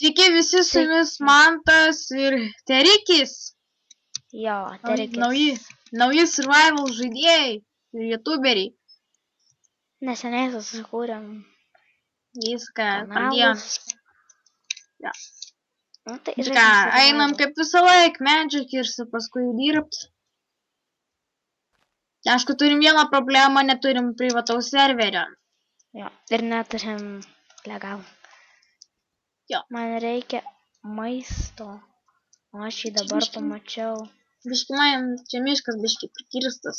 Sveiki visi, su jumis Mantas ir Terikis. Jo, Nauji survival žaidėjai ir youtuberiai. Neseniai susikūrėm Viską kanalus. Ja. Nu, tai Ką, einam kaip visą laiką, Magic ir paskui dirbt. Aišku, turim vieną problemą, neturim privataus serverio. Jo, ir neturim legalų. Jo. Man reikia maisto. O aš jį dabar pamačiau. Biški man, čia miškas biški prikirstas.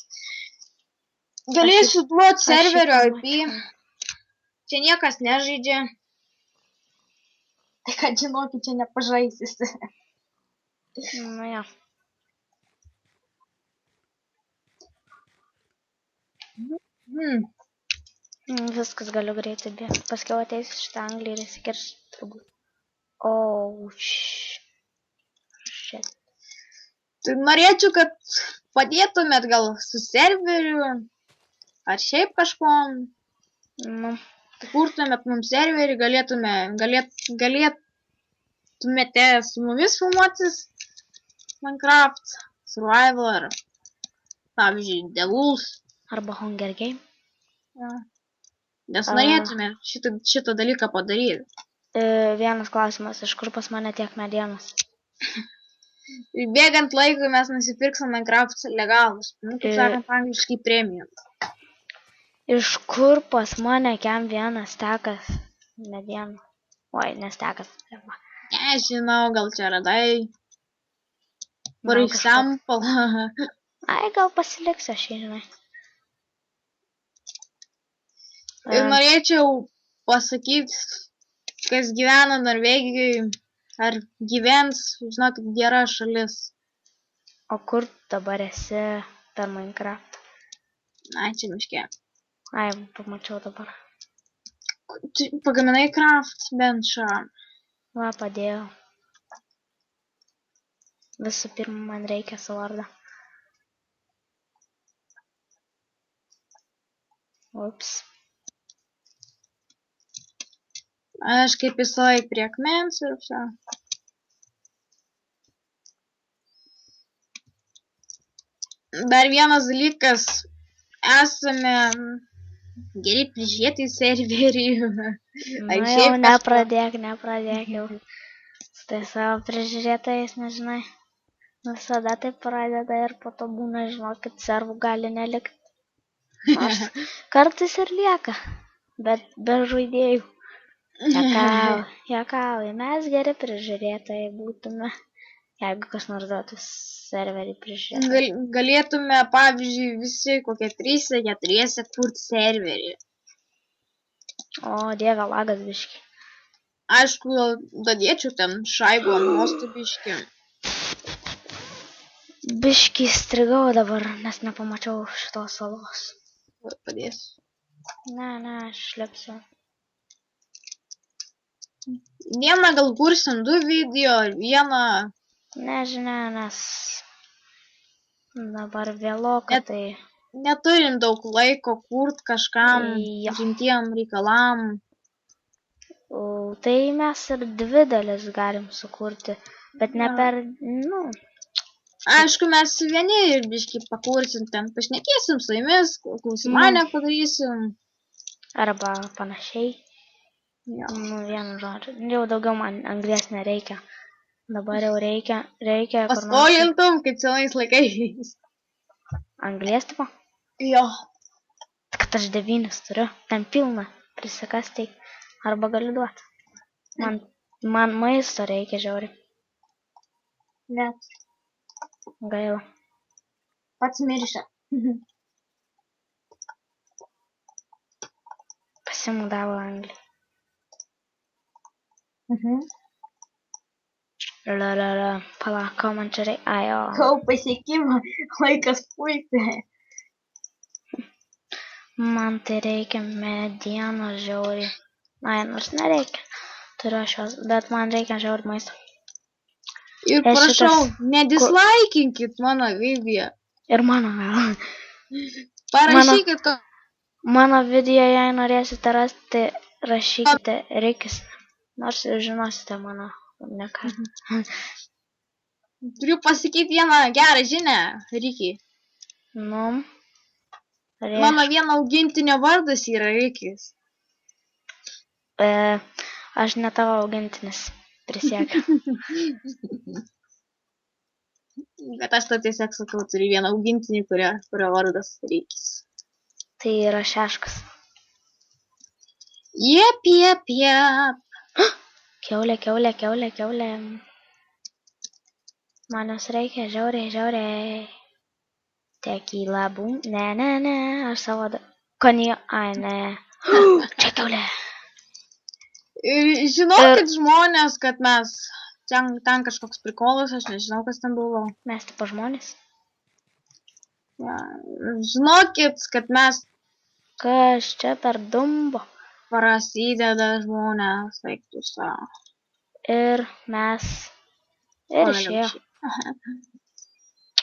Galėsiu duoti serverio IP. Čia niekas nežaidžia. Tai kad žinokit, čia nepažaisis. Nu jo. Viskas galiu greitai bėgti. Paskiau ateisiu šitą anglį ir įsikirs turbūt. Shit. Tai norėčiau, kad padėtumėt gal su serveriu ar šiaip kažkom. Nu. Kurtumėt mums serverį, galėtumėte su mumis filmuotis Minecraft, Survival ar, pavyzdžiui, The Wolves. Arba Hunger Game. Ja. Nes norėtume šitą dalyką padaryti. Vienas klausimas, iš kur pas mane tiek medienos? Bėgant laikui mes nusipirksim Minecraft legalus. Nu, kaip sakant, angliškai premium. Iš kur pas mane kem vienas stekas medienų? Oi, nestekas. Nežinau, gal čia radai. For example. Ai, gal pasiliksiu aš, žinai. Ir norėčiau pasakyti, kas gyvena Norvegijoje, ar gyvens, žinokit, gera šalis. O kur dabar esi per Minecraft? Ai, čia miške. Ai, pamačiau dabar. Pagaminai craft benchą. Va, padėjau. Visų pirma, man reikia svordą. Ups. Aš kaip visą laiką prie akmens ir visą. Dar vienas dalykas. Esame geri prižiūrėti serverį. Na jau, nepradėk jau. Tai savo prižiūrėtojais, nežinai. Visada tai pradeda ir po to būna, žinokit, servų gali nelikti. Nors kartais ir lieka, bet be žaidėjų. Juokauju, mes geri prižiūrėtojai būtume, jeigu kas nors duotų serverį prižiūrėti. Galėtume, pavyzdžiui, visi kokie 3-4 kurti serverį. O, dieve, lagas biški. Aišku, dadėčiau ten šaibo nuostų biški. Biški strigau dabar, nes nepamačiau šitos salos. Padėsiu. Ne, aš lipsiu. Vieną gal kursim 2 video, vieną... Nežinia, nes dabar vėloka, tai... Neturim daug laiko kurt kažkam rimtiem reikalam. Tai mes ir 2 dalis galim sukurti, bet ne per, nu... Aišku, mes vieni ir biškai pakursim ten, pašnekėsim su jumis, klausimanę padarysim. Arba panašiai. Nu, vienu žodžiu. Jau daugiau man anglies nereikia. Dabar jau reikia... Paskolintum, kaip senais laikais. Anglies tipo? Jo. Kad aš 9 turiu, ten pilna prisikasti. Arba galiu duoti. Man maisto reikia žiauriai. Net. Gaila. Pats miršia. Pasimudavo anglį. Palauk, ko man čia reikia? Ai, o. Kau pasiekimą, laikas pulti. Man tai reikia medienos žiauriai. Ai, nors nereikia. Turiu aš jos, bet man reikia žiauriai maisto. Ir prašau, nedislaikinkit mano video. Ir mano gal. Parašykit, kad... Mano video, jei norėsite rasti, rašykite Rikis. Nors ir žinosite mano, ne ką. Turiu pasakyti vieną gerą žinią, Rikiai. Nu, Mano vieno augintinio vardas yra Rikis. aš ne tavo augintinis, prisiekiu. Bet aš to tiesiog sakau, turiu vieną augintinį, kurio vardas Rikis. Tai yra Šeškas. Jep. Kiaulė. Man jos reikia žiauriai. Tequila boom. Ne, aš savo... Ai, ne. Čia kiaulė. Ir žinokit žmonės, kad mes... Ten kažkoks prikolas, aš nežinau, kas ten buvo. Mes tipo žmonės. Ja. Žinokit, kad mes... Kas čia per dumbo? Prasideda žmonės, eiktų savo. Ir mes... Ir išėjo.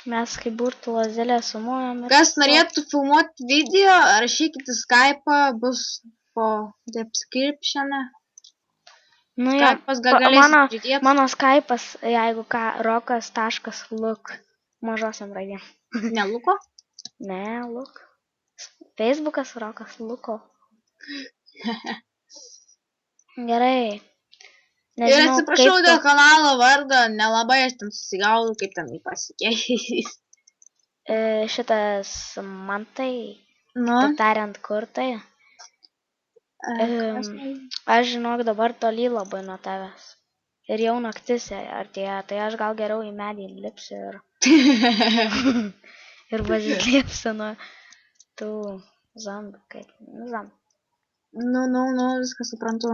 Mes kaip burtų lazėlę sumuojam. Kas norėtų filmuoti video, rašykite Skype'ą, bus po description'e. Nu jo, mano Skype'as, jeigu ką, rokas.luk, mažosiam raidėm. Ne Luko? Ne, Luk. Facebookas rokas Luko. Gerai. Ir atsiprašau dėl kanalo vardo, nelabai aš ten susigaudau, kaip ten jį pasikeis. Šitas man tai, tariant, kur tai. Aš žinok dabar toli labai nuo tavęs. Ir jau naktis artėja, tai aš gal geriau į medį lipsiu ir... ir pasislėpsiu nuo tų zombių, kaip... Nu, viską suprantu.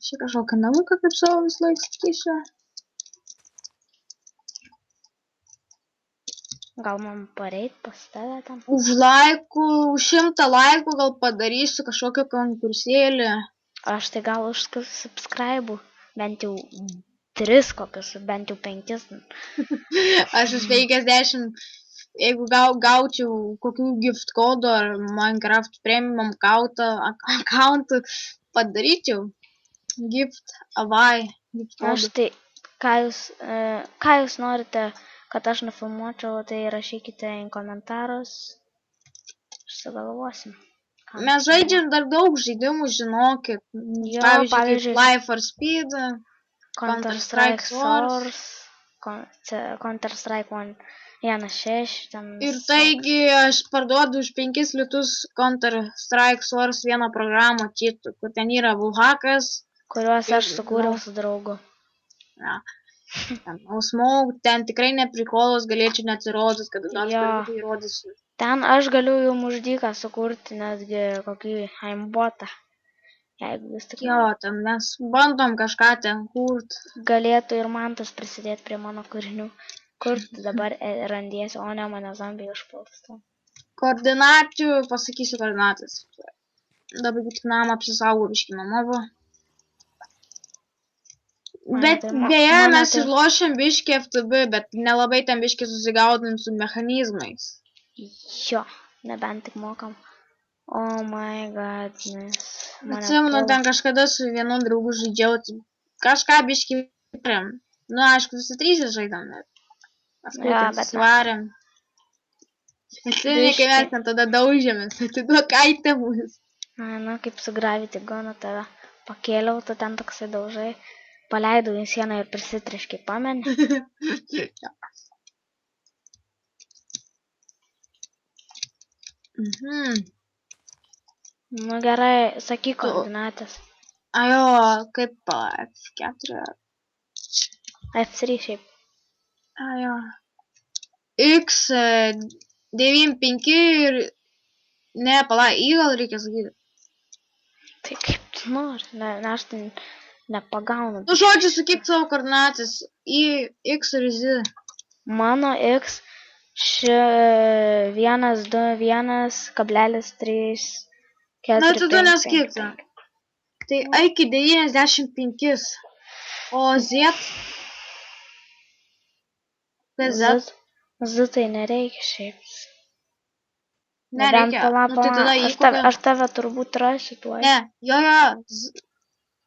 Čia kažkokią namuką kaip savo vis laik sakysiu. Gal man pareit pas tave tam? Už 100 laikų gal padarysiu kažkokią konkursėlį. Aš tai gal už subscribe, bent jau 3 kokius, bent jau 5. Aš už 50, jeigu gaučiau kokių gift kodų ar Minecraft Premium account padaryčiau. Gift away. Aš tai, ką jūs norite, kad aš nufilmuočiau, tai rašykite į komentarus. Sugalvosim. Mes žaidžiam dar daug žaidimų, žinokit. Pavyzdžiui, Life for Speed, Counter-Strike Source, Counter-Strike 1.6. Ir taigi aš parduodu už 5 litus Counter-Strike Source vieną programą cheatų, kur ten yra vulhakas, kuriuos aš sukūriau su draugu. Ja. Ten tikrai neprikolos, galėčiau neatsirodys, kada nors per įrodysiu. Ten aš galiu jum uždyką sukurti, netgi kokį aimbotą. Jeigu vis tik... Jo, ten mes bandom kažką ten kurt. Galėtų ir man tas prisidėti prie mano kūrinių. Kur tu dabar randiesi, o ne mane zombiai užpuls. Koordinačių, pasakysiu koordinatas. Dabar tik namą apsisaugo biškį nuo mobo. Bet beje, mes išlošėm biškį FTB, bet nelabai ten biškį susigaudom su mechanizmais. Jo, nebent tik mokam. Oh my godness. Atsimenu, ten kažkada su vienu draugu žaidžiau, kažką biškį varėm. Nu, aišku, visi 3 žaidam, bet svarėm. Atsimenu, kai mes ten tada daužėmės, atiduok aitemus. Na, kaip su Gravity Gonu tave pakėliau, tu ten toksai daužai. Paleidau į sieną ir prisitriškai, pameni? Nu gerai, sakyk koordinatės. Ajo, kaip F4. F3 šiaip. Ajo. X95 ir... Ne, I gal reikia sakyti. Tai kaip tu nori, ne, aš tai... nepagaunu. Nu, žodžiu, sakyk savo koordinatės į X ir Z. Mano X 121,3. Na, tada neskirta. Tai iki 95. O Z? Z tai nereikia šiaip. Nereikia. Pala, Nu, tai tada pala. įkopiam. Aš tave turbūt rasiu tuoj. Ne, jo,